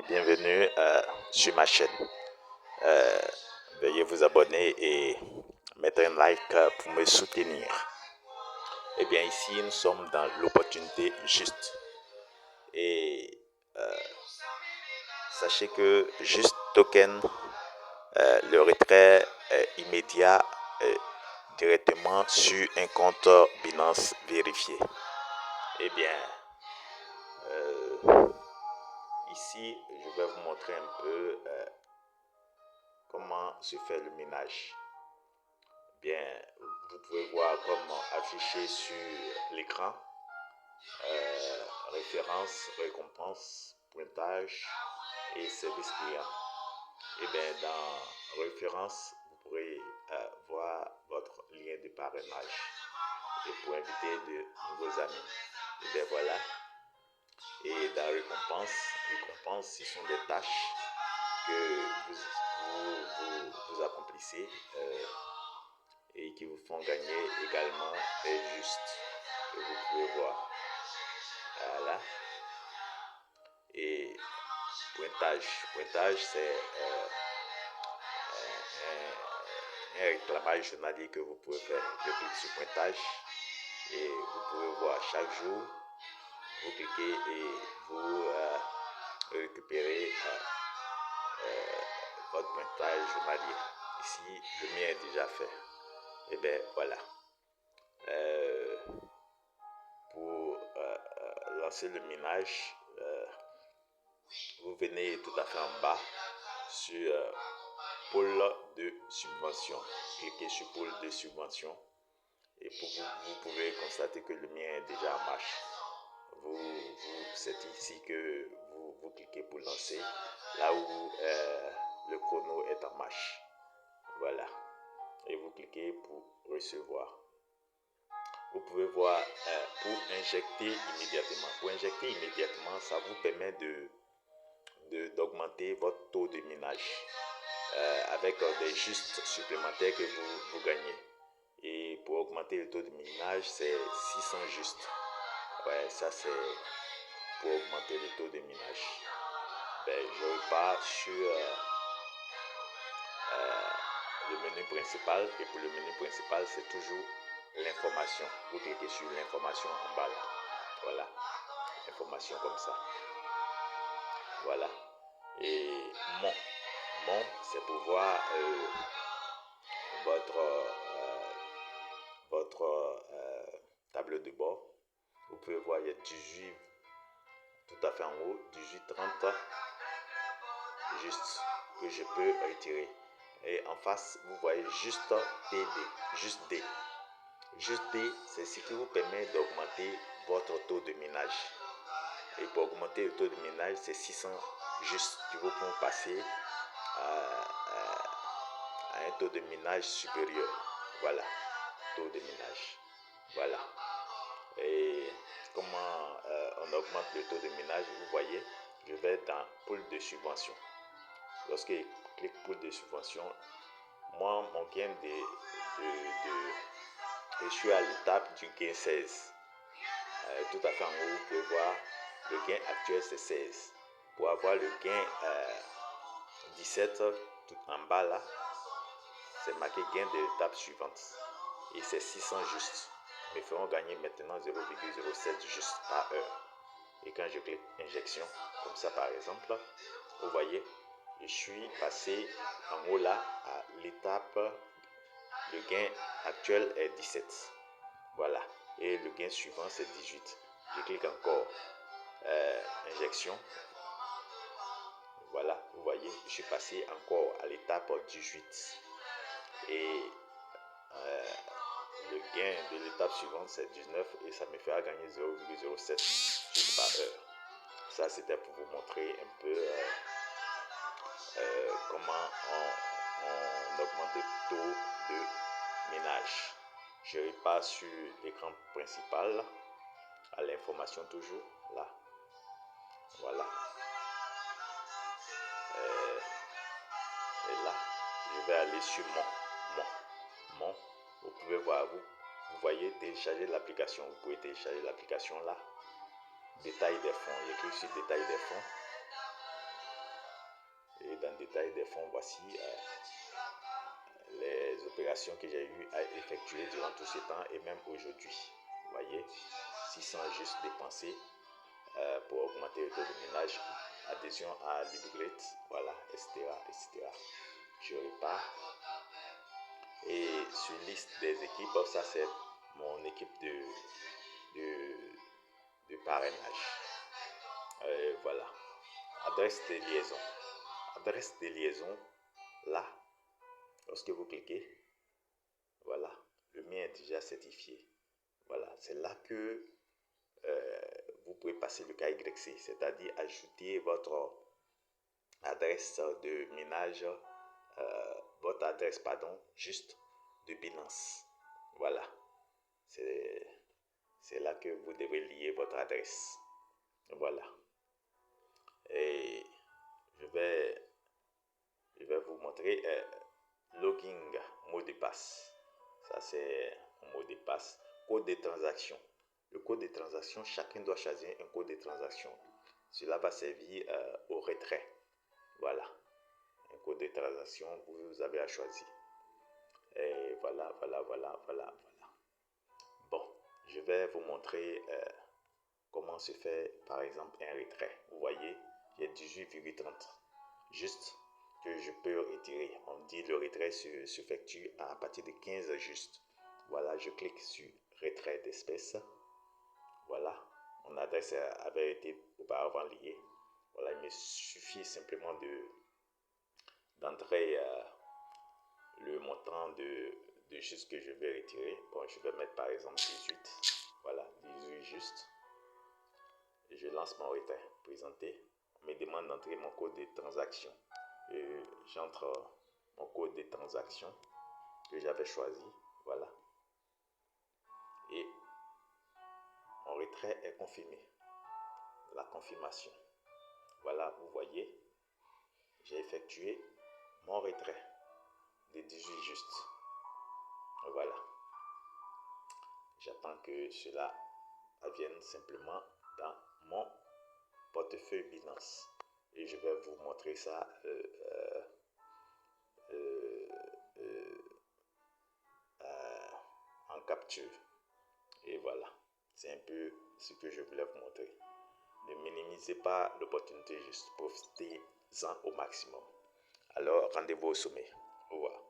bienvenue sur ma chaîne. Veuillez vous abonner et mettre un like pour me soutenir. Eh bien, ici, nous sommes dans l'opportunité juste. Et sachez que Juste Token, le retrait immédiat directement sur un compte Binance vérifié. Eh bien, ici, je vais vous montrer un peu comment se fait le minage. Bien, vous pouvez voir comme affiché sur l'écran, référence, récompense, pointage et service client. Et bien, dans référence, vous pourrez voir votre lien de parrainage et pour inviter de nouveaux amis. Et bien voilà. Et dans récompense, ce sont des tâches que vous accomplissez et qui vous font gagner également des justes que vous pouvez voir. Voilà. Et pointage c'est un réclamage journalier que vous pouvez faire. Je clique sur pointage et vous pouvez voir chaque jour. Vous cliquez et vous récupérez votre pointage journalier. Ici, le mien est déjà fait. Et bien voilà. Pour lancer le minage, vous venez tout à fait en bas sur pôle de subvention. Cliquez sur pôle de subvention et vous pouvez constater que le mien est déjà en marche. C'est ici que vous cliquez pour lancer, là où le chrono est en marche. Voilà. Et vous cliquez pour recevoir. Vous pouvez voir pour injecter immédiatement. Pour injecter immédiatement, ça vous permet d'augmenter votre taux de minage avec des justes supplémentaires que vous gagnez. Et pour augmenter le taux de minage, c'est 600 justes. Ouais, ça c'est pour augmenter le taux de minage. Ben, je repars sur le menu principal. Et pour le menu principal, c'est toujours l'information. Vous cliquez sur l'information en bas là. Voilà. Information comme ça. Voilà. Et mon c'est pour voir votre tableau de bord. Vous pouvez voir, il y a 18 tout à fait en haut, 18,30 juste que je peux retirer. Et en face, vous voyez juste TD, juste D. Juste D, c'est ce qui vous permet d'augmenter votre taux de minage. Et pour augmenter le taux de minage, c'est 600 juste qui vous font passer à un taux de minage supérieur. Voilà, taux de minage. Voilà. Et comment on augmente le taux de minage, vous voyez, je vais dans pool de subvention. Lorsque je clique pool de subvention, moi, mon gain je suis à l'étape du gain 16. Tout à fait en haut, vous pouvez voir, le gain actuel c'est 16. Pour avoir le gain 17, tout en bas là, c'est marqué gain de l'étape suivante. Et c'est 600 justes. Me feront gagner maintenant 0,07 justes par heure. Et quand je clique injection, comme ça par exemple, vous voyez, je suis passé en haut là à l'étape, le gain actuel est 17. Voilà. Et le gain suivant c'est 18. Je clique encore injection. Voilà, vous voyez, je suis passé encore à l'étape 18. Et le gain de l'étape suivante c'est 19 et ça me fera gagner 0,07 juste par heure. Ça c'était pour vous montrer un peu comment on augmente le taux de minage. Je repars sur l'écran principal à l'information toujours là. Voilà. Et là, je vais aller sur mon. Vous pouvez voir, vous voyez télécharger l'application. Vous pouvez télécharger l'application là. Détail des fonds. Je clique sur détail des fonds. rentrer dans le détail des fonds. Voici les opérations que j'ai eu à effectuer durant tout ce temps et même aujourd'hui. Vous voyez, 600 juste dépensés pour augmenter le taux de ménage, adhésion à l'Uberlet, voilà, etc., etc. Je repars. Et sur liste des équipes, ça c'est mon équipe de parrainage. Voilà. Adresse des liaisons. Adresse des liaisons, là, lorsque vous cliquez, voilà, le mien est déjà certifié. Voilà, c'est là que vous pouvez passer le KYC, c'est-à-dire ajouter votre adresse de ménage, votre adresse, pardon, juste de Binance. Voilà, c'est là que vous devez lier votre adresse. Voilà. Et je vais vous montrer login, mot de passe. Ça, c'est un mot de passe. Code de transaction. Le code de transaction, chacun doit choisir un code de transaction. Cela va servir au retrait. Voilà. Un code de transaction, vous avez à choisir. Et voilà. Bon, je vais vous montrer comment se fait, par exemple, un retrait. Vous voyez, j'ai 18,30. Juste que je peux retirer. On dit le retrait s'effectue à partir de 15 juste. Voilà, je clique sur retrait d'espèces. Voilà, mon adresse avait été auparavant liée. Voilà, il me suffit simplement d'entrer le montant de juste que je vais retirer. Bon, je vais mettre par exemple 18. Voilà, 18 juste. Et je lance mon retrait. Présenter. On me demande d'entrer mon code de transaction. J'entre mon code de transaction que j'avais choisi. Voilà. Et mon retrait est confirmé. La confirmation. Voilà, vous voyez, j'ai effectué mon retrait de 18 juste. Voilà. J'attends que cela advienne simplement dans mon portefeuille Binance. Et je vais vous montrer ça en capture. Et voilà, c'est un peu ce que je voulais vous montrer. Ne minimisez pas l'opportunité, juste profitez-en au maximum. Alors, rendez-vous au sommet. Au revoir.